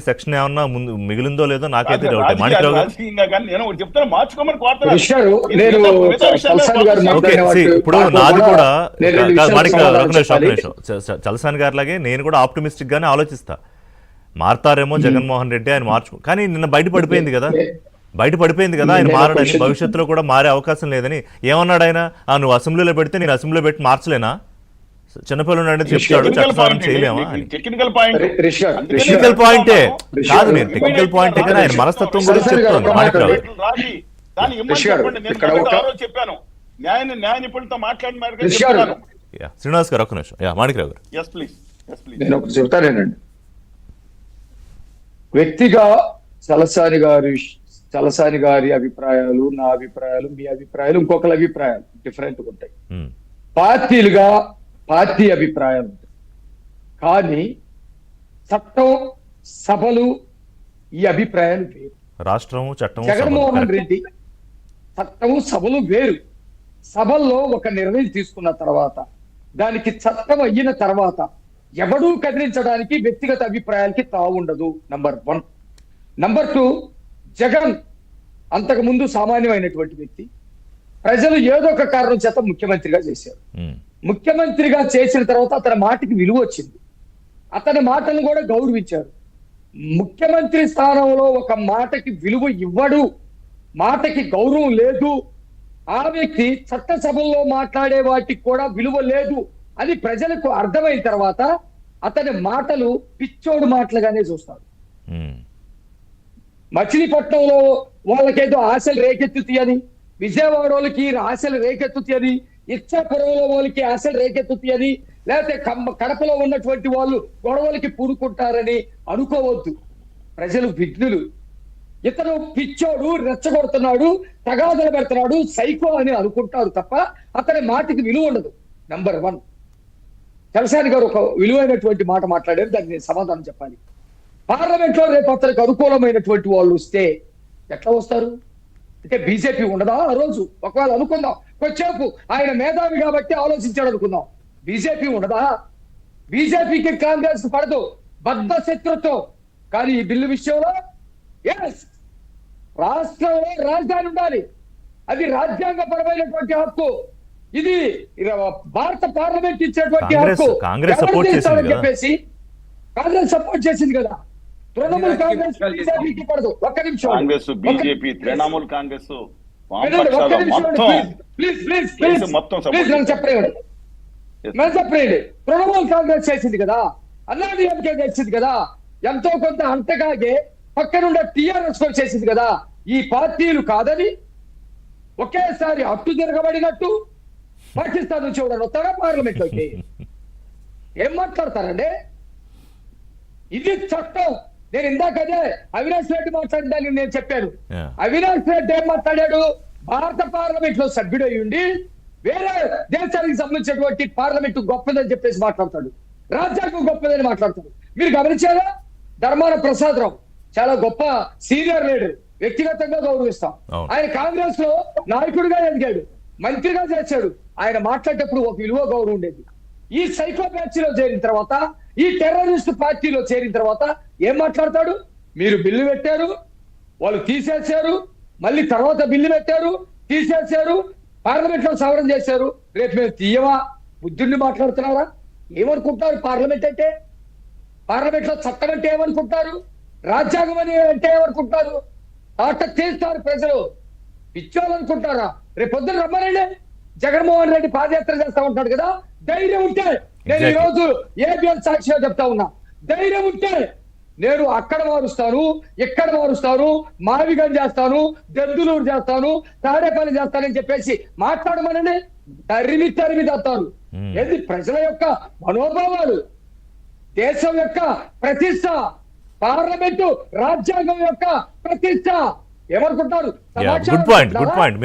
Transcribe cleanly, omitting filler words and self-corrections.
Section ఏమన్నా ముందు మిగిలిందో లేదో నాకైతే డౌట్. మాణిక్రావు గారు ఇప్పుడు నాది కూడా చలసాని గారి లాగే నేను కూడా ఆప్టిమిస్టిక్ గానే ఆలోచిస్తా. మారతారేమో జగన్మోహన్ రెడ్డి, ఆయన మార్చు, కానీ నిన్న బయటపడిపోయింది కదా ఆయన మారడని, భవిష్యత్తులో కూడా మారే అవకాశం లేదని. ఏమన్నాడు ఆయన? నువ్వు అసెంబ్లీలో పెడితే నేను అసెంబ్లీలో పెట్టి మార్చలేనా? చిన్నపిల్లలు చెప్తాడు, చట్టసవరణ చేయలేమా? టెక్నికల్ పాయింటే కాదు, నేను టెక్నికల్ పాయింటే కానీ ఆయన మనస్తత్వం గురించి చెప్తాను. మాణిక్రావు శ్రీనివాస్ గారు ఒక్క నిమిషం. మాణిక్రావు గారు నేను ఒకటి చెప్తానేనండి. వ్యక్తిగా చలసాని గారి అభిప్రాయాలు, నా అభిప్రాయాలు, మీ అభిప్రాయాలు, ఇంకొకరి అభిప్రాయాలు డిఫరెంట్ ఉంటాయి. పార్టీలుగా పార్టీ అభిప్రాయాలు ఉంటాయి, కానీ చట్టం, సభలు, ఈ అభిప్రాయాలు వేరు. రాష్ట్రం, చట్టం, జగన్మోహన్ రెడ్డి చట్టం, సభలు వేరు. సభల్లో ఒక నిర్ణయం తీసుకున్న తర్వాత దానికి చట్టం అయిన తర్వాత ఎవడూ కదిలించడానికి వ్యక్తిగత అభిప్రాయాలకి తావుండదు. నంబర్ 1. నంబర్ 2, జగన్ అంతకు ముందు సామాన్యమైనటువంటి వ్యక్తి. ప్రజలు ఏదో ఒక కారణం చేత ముఖ్యమంత్రిగా చేశారు. ముఖ్యమంత్రిగా చేసిన తర్వాత అతని మాటకి విలువ వచ్చింది, అతని మాటను కూడా గౌరవించారు. ముఖ్యమంత్రి స్థానంలో ఒక మాటకి విలువ ఇవ్వడు, మాటకి గౌరవం లేదు, ఆ వ్యక్తి చట్టసభల్లో మాట్లాడే వాటికి కూడా విలువ లేదు అని ప్రజలకు అర్థమైన తర్వాత అతని మాటలు పిచ్చోడు మాటలుగానే చూస్తారు. మచిలీపట్నంలో వాళ్ళకేదో ఆశలు రేకెత్తుతాయని, విజయవాడ వాళ్ళకి ఆశలు రేకెత్తుతాయని, ఇచ్చాపురంలో వాళ్ళకి ఆశలు రేకెత్తుతాయని, లేకపోతే కడపలో ఉన్నటువంటి వాళ్ళు గొడవలకి పూనుకుంటారని అనుకోవద్దు. ప్రజలు విఘ్నులు. ఇతను పిచ్చోడు, రెచ్చగొడుతున్నాడు, తగాదలు పెడుతున్నాడు, సైకో అని అనుకుంటారు తప్ప అతని మాటకి విలువ ఉండదు. నంబర్ 1. చలసాని గారు ఒక విలువైనటువంటి మాట మాట్లాడారు, దానికి నేను సమాధానం చెప్పాలి. పార్లమెంట్ లో రేపు అతనికి అనుకూలమైనటువంటి వాళ్ళు వస్తే ఎట్లా వస్తారు? అంటే బీజేపీ ఉండదా ఆ రోజు? ఒకవేళ అనుకుందాం, కొంచెంసేపు ఆయన మేధావి కాబట్టి ఆలోచించాడు అనుకుందాం, బీజేపీ ఉండదా? బీజేపీకి కాంగ్రెస్ పడదు, బద్ధ శత్రుత్వం. కానీ ఈ బిల్లు విషయంలో రాష్ట్రంలో రాజధాని ఉండాలి, అది రాజ్యాంగపరమైనటువంటి హక్కు, ఇది భారత పార్లమెంట్ ఇచ్చేటువంటి హక్కు. కాంగ్రెస్ చెప్పేసి కాంగ్రెస్ సపోర్ట్ చేసింది కదా. తృణమూల్ కాంగ్రెస్ బీజేపీకి పడదు. ఒక్క నిమిషం, బీజేపీ, తృణమూల్ కాంగ్రెస్ చెప్పండి. తృణమూల్ కాంగ్రెస్ చేసింది కదా, అన్నాడీఎంకే చేసింది కదా, ఎంతో కొంత అంతకాగే పక్కనుండే టిఆర్ఎస్ చేసింది కదా. ఈ పార్టీలు కాదని ఒకేసారి అట్టు తిరగబడినట్టు పాకిస్తాన్ నుంచి కూడా వస్తారా పార్లమెంట్ లోకి? ఏం మాట్లాడతారండి? ఇది చట్టం. నేను ఇందాకదే అవినాష్ రెడ్డి మాట్లాడడానికి నేను చెప్పాను. అవినాష్ రెడ్డి ఏం మాట్లాడాడు? భారత పార్లమెంట్ లో సభ్యుడు అయి ఉండి వేరే దేశానికి సంబంధించినటువంటి పార్లమెంట్ గొప్పదని చెప్పేసి మాట్లాడతాడు, రాజ్యాంగం గొప్పదని మాట్లాడతాడు. మీరు గమనించారా? ధర్మాన ప్రసాదరావు చాలా గొప్ప సీనియర్ లీడర్, వ్యక్తిగతంగా గౌరవిస్తాం. ఆయన కాంగ్రెస్ లో నాయకుడిగా ఎదిగాడు, మంత్రిగా చేశాడు. ఆయన మాట్లాడేటప్పుడు ఒక విలువ, గౌరవం ఉండేది. ఈ సైకో పార్టీలో చేరిన తర్వాత, ఈ టెర్రరిస్ట్ పార్టీలో చేరిన తర్వాత ఏం మాట్లాడతాడు? మీరు బిల్లు పెట్టారు, వాళ్ళు తీసేశారు, మళ్ళీ తర్వాత బిల్లు పెట్టారు, తీసేశారు, పార్లమెంట్ లో సవరణ చేశారు, రేపు మేము తీయవా? బుద్ధుడిని మాట్లాడుతున్నారా? ఏమనుకుంటారు పార్లమెంట్ అంటే? పార్లమెంట్ లో చట్టం అంటే ఏమనుకుంటారు? రాజ్యాంగం అని అంటే ఏమనుకుంటారు? ఆట తీస్తారు ప్రజలు. పిచ్చోళ్ళనుకుంటారా? రేపు పొద్దున రమ్మనండి, జగన్మోహన్ రెడ్డి పాదయాత్ర చేస్తా ఉంటాడు కదా. ధైర్యం ఉంటే, నేను ఈ రోజు ఏబిఎన్ సాక్షిగా చెప్తా ఉన్నా, ధైర్యం ఉంటే నేను అక్కడ మారుస్తాను, ఇక్కడ మారుస్తాను, మావిగం చేస్తాను, దెందులూరు చేస్తాను, తాడేపల్లి చేస్తానని చెప్పేసి మాట్లాడమనండి. తరిమి చేస్తారు. ఏది ప్రజల యొక్క మనోభావాలు, దేశం యొక్క ప్రతిష్ట, పార్లమెంటు రాజ్యాంగం యొక్క ప్రతిష్ట ఏమనుకుంటారు? Good point.